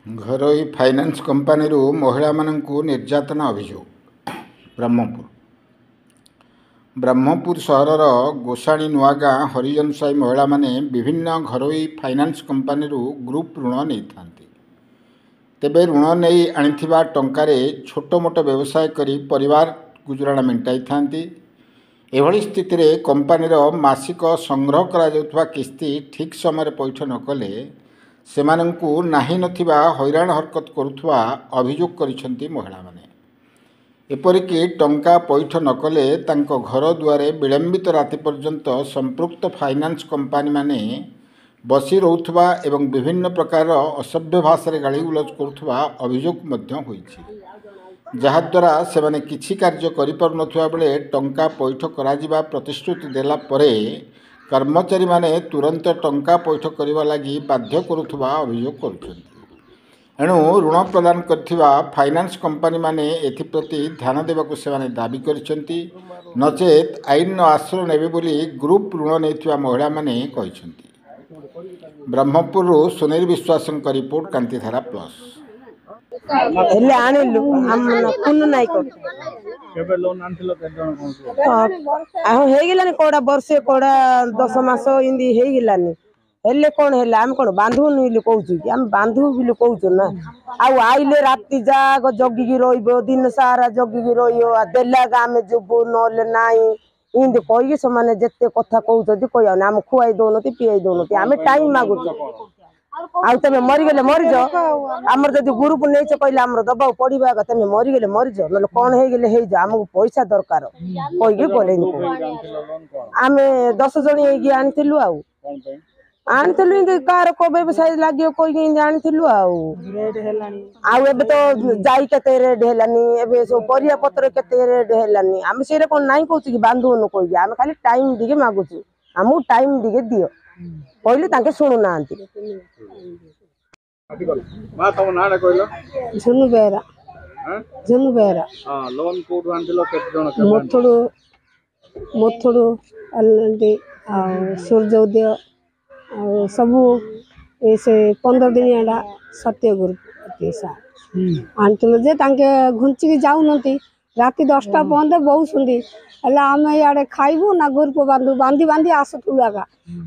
घरोई finance company महिला मानू निर्यातना अभियोग ब्रह्मपुर सहरर गोसाणी नुआगाँ हरिजन साई महिला माने विभिन्न घरोई फाइनान्स कंपानी ग्रुप ऋण नहीं था। तेबे ऋण नहीं आनिथिबा टंकारे छोट मोट व्यवसाय करी परिवार गुजराण मेंटाई थांती। एभली स्थिति रे कंपानीर मासिक संग्रह करा जाउथबा किस्ती ठीक समय पैठ न कले सेमानंकु नाही नथिबा हैरान हरकत करुथबा अभियोग करिसेंती महिला माने। एपरिकी टंका पैठ न कले तांको घर दुआरे विलंबित राति पर्यंत संपृक्त फाइनान्स कंपानी माने बसी रहुथबा एवं विभिन्न प्रकार असभ्य भाषा गाली गुलज करुथबा अभियोग मध्य होईछि। जहाद्वारा सेमाने किछि कार्य करि पारु नथुवा बेले टंका पैठ कराजिबा प्रतिश्रुति देला परे कर्मचारी माने तुरंत टंका पैठ करबा लागि बाध्य करुथबा अभियोग करुछन्ति। एणु ऋण प्रदान करथिबा फाइनान्स कंपानी माने एथिप्रति ध्यान देबाकू सेमाने दाबी करिसेंति। नचेत आईन आश्रय नेबे बोली ग्रुप ऋण नेथिबा महिला माने कहिसेंति। ब्रह्मपुर सुनील विश्वासंक रिपोर्ट कांतिधारा प्लस। हेले आनिलु हम कुन नाइ को केबे लोन आनथिलो के जण कोन आ हे गेलानी कोडा वर्षे कोडा 10 मास इंदी हे गेलानी। हेले कोन हेला हम कोन बांधु नुइलु कहउछु कि हम बांधु बिलु कहउछु ना। आ आइले राति जाग जगी की रोइबो दिन सारा जगी की रोइयो आ देला गामे जुबु नले नाइ इंदी कहि समाने जत्ते कथा कहउछथि कहियो ना हम खुआई दोनति पियाई दोनति हम टाइम मागुछु। आउ तमे मरि गेले मरि जा हमर जदि ग्रुप नै छ कहले हमर दबाव पडिबा ग तमे मरि गेले मरि जा न कोन हे गेले हे जा हमको पैसा दरकार कहि के बोले आमे 10 जण एगी आनथिलु आउ कोन पे आनथिलु इंदी कार को व्यवसाय लागियो कहि के इंदी आनथिलु आउ रेड हेलानी आउ एबे तो जाई केते रेड हेलानी एबे सो परिया पत्र केते रेड हेलानी हम सेरे कोन नाही कहू कि बांधु न कहि हम खाली टाइम दिगे मागुछु हमु टाइम दिगे दियो कहले ताके सुनु नांती मा तम नाडे कहलो झुनु बेरा हां झुनु बेरा हां लोन कोड आनथिलो केते जण के मोथडो अलंदी आ सूर्योदय आ सब ऐसे 15 दिन एडा सत्य गुरु पैसा आनथिलो जे ताके घुंची के जाउ नती राति 10टा बंद बहुत सुंदी अला हम याडे खाइबू ना ग्रुप बांधु बांधी बांधी आसतु आगा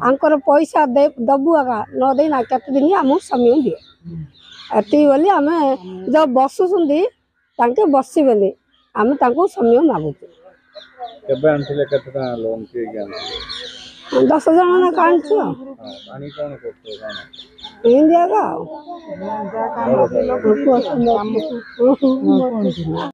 आंकर पैसा दे दबु आगा न दे ना केते दिन हम समय दे अति बोली हमें जब बसु सुंदी ताके बसी बोली हम ताको समय मागु केबे आनथिले केते लोन के ज्ञान 10 जण ना कांछु पानी कोन करतो गाना इंडिया का